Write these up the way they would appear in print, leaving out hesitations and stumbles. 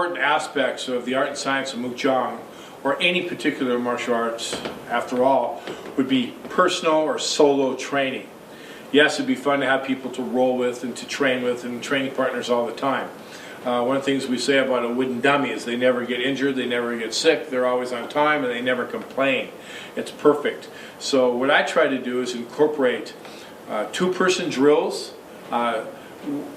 important aspects of the art and science of Mukjang, or any particular martial arts, after all, would be personal or solo training. Yes, it'd be fun to have people to roll with and to train with and training partners all the time. One of the things we say about a wooden dummy is they never get injured, they never get sick, they're always on time, and they never complain. It's perfect. So what I try to do is incorporate two-person drills,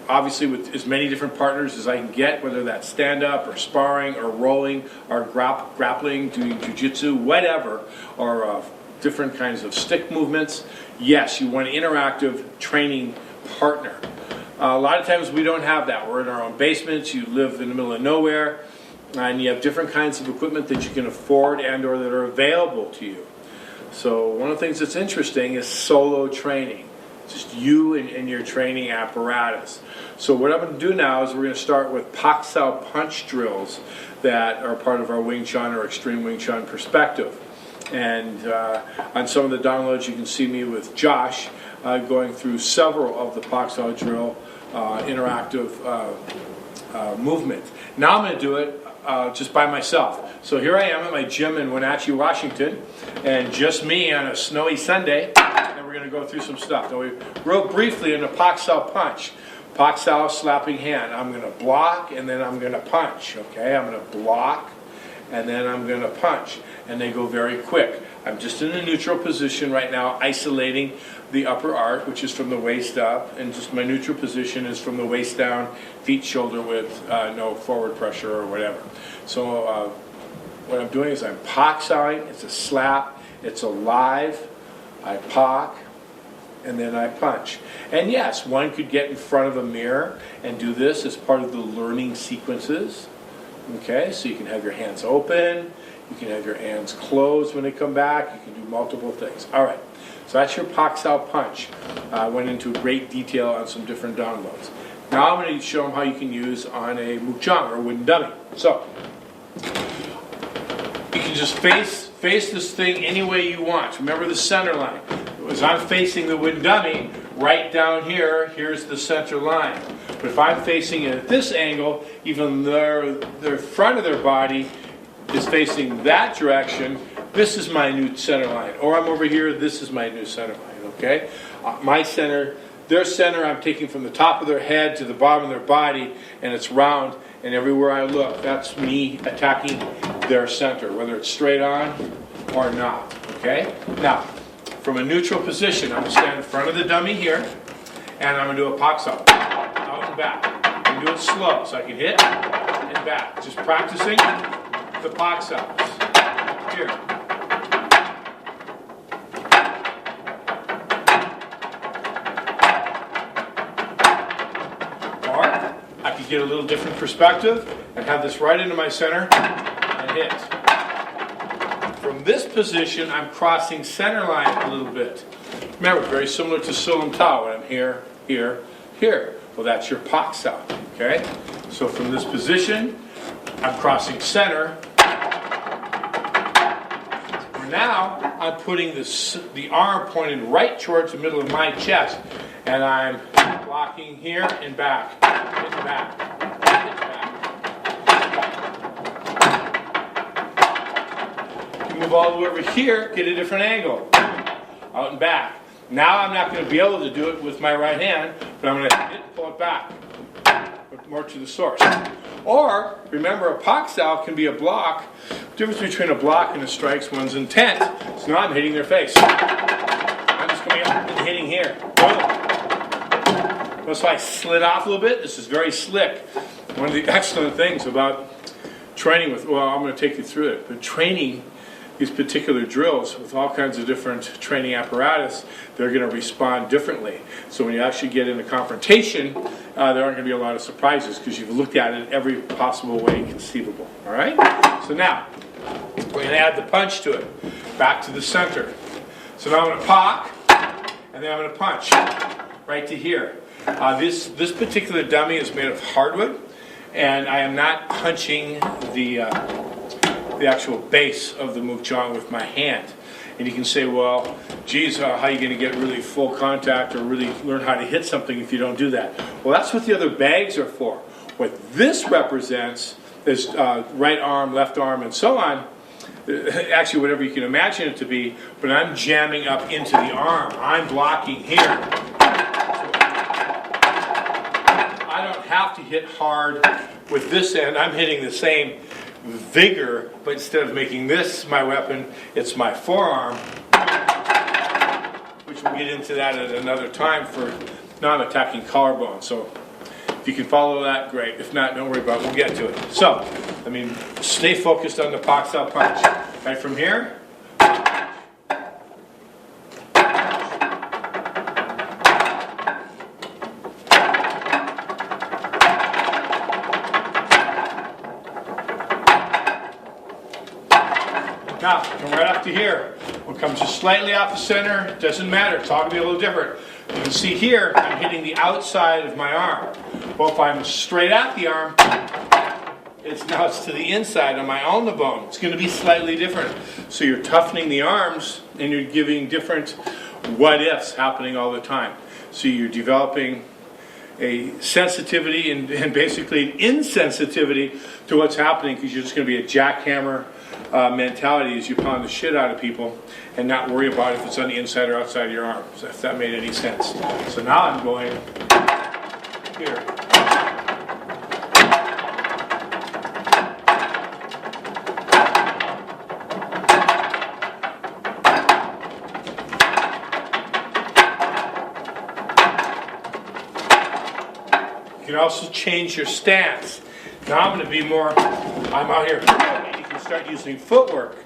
obviously with as many different partners as I can get, whether that's stand-up or sparring or rolling or grappling, doing jiu-jitsu, whatever, or different kinds of stick movements. Yes, you want an interactive training partner. A lot of times we don't have that. We're in our own basements, you live in the middle of nowhere, and you have different kinds of equipment that you can afford and or that are available to you. So one of the things that's interesting is solo training. Just you and your training apparatus. So what I'm going to do now is we're going to start with Pak Sau punch drills that are part of our Wing Chun or Extreme Wing Chun perspective. And on some of the downloads you can see me with Josh going through several of the Pak Sau drill interactive movement. Now I'm going to do it just by myself. So here I am at my gym in Wenatchee, Washington, and just me on a snowy Sunday, and we're going to go through some stuff. Now, real briefly in the Pak Sau punch. Pak Sau slapping hand. I'm going to block, and then I'm going to punch. Okay, I'm going to block, and then I'm going to punch. And they go very quick. I'm just in a neutral position right now, isolating the upper arc, which is from the waist up, and just my neutral position is from the waist down, feet shoulder width, no forward pressure or whatever. So what I'm doing is I'm Pak Sauing. It's a slap. It's a live. I Pak, and then I punch. And yes, one could get in front of a mirror and do this as part of the learning sequences. Okay, so you can have your hands open. You can have your hands closed when they come back. You can do multiple things. All right, so that's your Pak Sau punch. I went into great detail on some different downloads. Now I'm going to show them how you can use on a Mukjang or wooden dummy. So you can just face this thing any way you want. Remember the center line. As I'm facing the wooden dummy, right down here, here's the center line. But if I'm facing it at this angle, even their front of their body is facing that direction, this is my new center line. Or I'm over here, this is my new center line, okay? My center, their center, I'm taking from the top of their head to the bottom of their body, and it's round, and everywhere I look, that's me attacking their center, whether it's straight on or not, okay? Now, from a neutral position, I'm going to stand in front of the dummy here, and I'm going to do a Pak Sau, out and back. I'm going to do it slow, so I can hit and back. Just practicing the Pak Saus. Here. Or I could get a little different perspective and have this right into my center and hit. From this position, I'm crossing center line a little bit. Remember, very similar to Sulam Tao, when I'm here, here, here. Well, that's your Pak Sau, okay? So from this position, I'm crossing center. Now I'm putting the arm pointed right towards the middle of my chest, and I'm blocking here and back, hit back, hit back. You move all the way over here, get a different angle, out and back. Now I'm not going to be able to do it with my right hand, but I'm going to hit and pull it back, more to the source. Or, remember, a Pak Sau can be a block. The difference between a block and a strike is one's intent. So now I'm hitting their face. I'm just coming up and hitting here. Boom. Notice how I slid off a little bit? This is very slick. One of the excellent things about training with, well, I'm going to take you through it, but training these particular drills with all kinds of different training apparatus, they're going to respond differently. So when you actually get into confrontation, there aren't going to be a lot of surprises because you've looked at it every possible way conceivable. All right? So now, we're going to add the punch to it. Back to the center. So now I'm going to Pak, and then I'm going to punch right to here. This particular dummy is made of hardwood, and I am not punching the actual base of the Mukjang with my hand. And you can say, well, geez, how are you going to get really full contact or really learn how to hit something if you don't do that? Well, that's what the other bags are for. What this represents There's right arm, left arm, and so on. Actually, whatever you can imagine it to be, but I'm jamming up into the arm. I'm blocking here. I don't have to hit hard with this end. I'm hitting the same vigor, but instead of making this my weapon, it's my forearm, which we'll get into that at another time for non-attacking collarbone. So if you can follow that, great. If not, don't worry about it. We'll get to it. So, stay focused on the Pak Sau punch. Right from here. Now, come right up to here. What comes just slightly off the center, doesn't matter. It's all going to be a little different. You can see here, I'm hitting the outside of my arm. Well, if I'm straight at the arm, it's to the inside on my ulnar bone. It's going to be slightly different. So you're toughening the arms, and you're giving different what-ifs happening all the time. So you're developing a sensitivity and basically an insensitivity to what's happening, because you're just going to be a jackhammer mentality as you pound the shit out of people and not worry about if it's on the inside or outside of your arm, so if that made any sense. So now I'm going here. You can also change your stance. Now I'm going to be more, I'm out here. You can start using footwork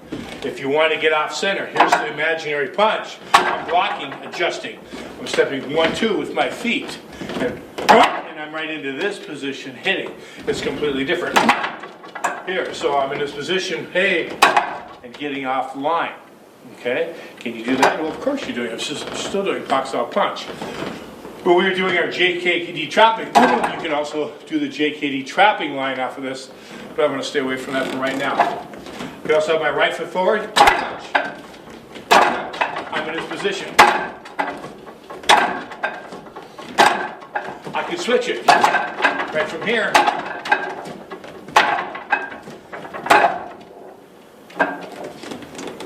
if you want to get off center. Here's the imaginary punch. I'm blocking, adjusting. I'm stepping 1-2 with my feet. And I'm right into this position, hitting. It's completely different. Here, so I'm in this position, hey, and getting off line. Okay? Can you do that? Well, of course you're doing it. I'm still doing Pak Sau punch. When we were doing our JKD trapping, you can also do the JKD trapping line off of this, but I'm going to stay away from that for right now. I can also have my right foot forward. I'm in this position. I can switch it right from here.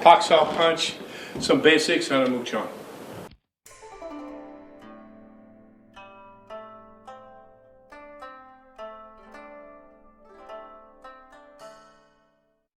Pak Sau punch, some basics on a Muk Chang.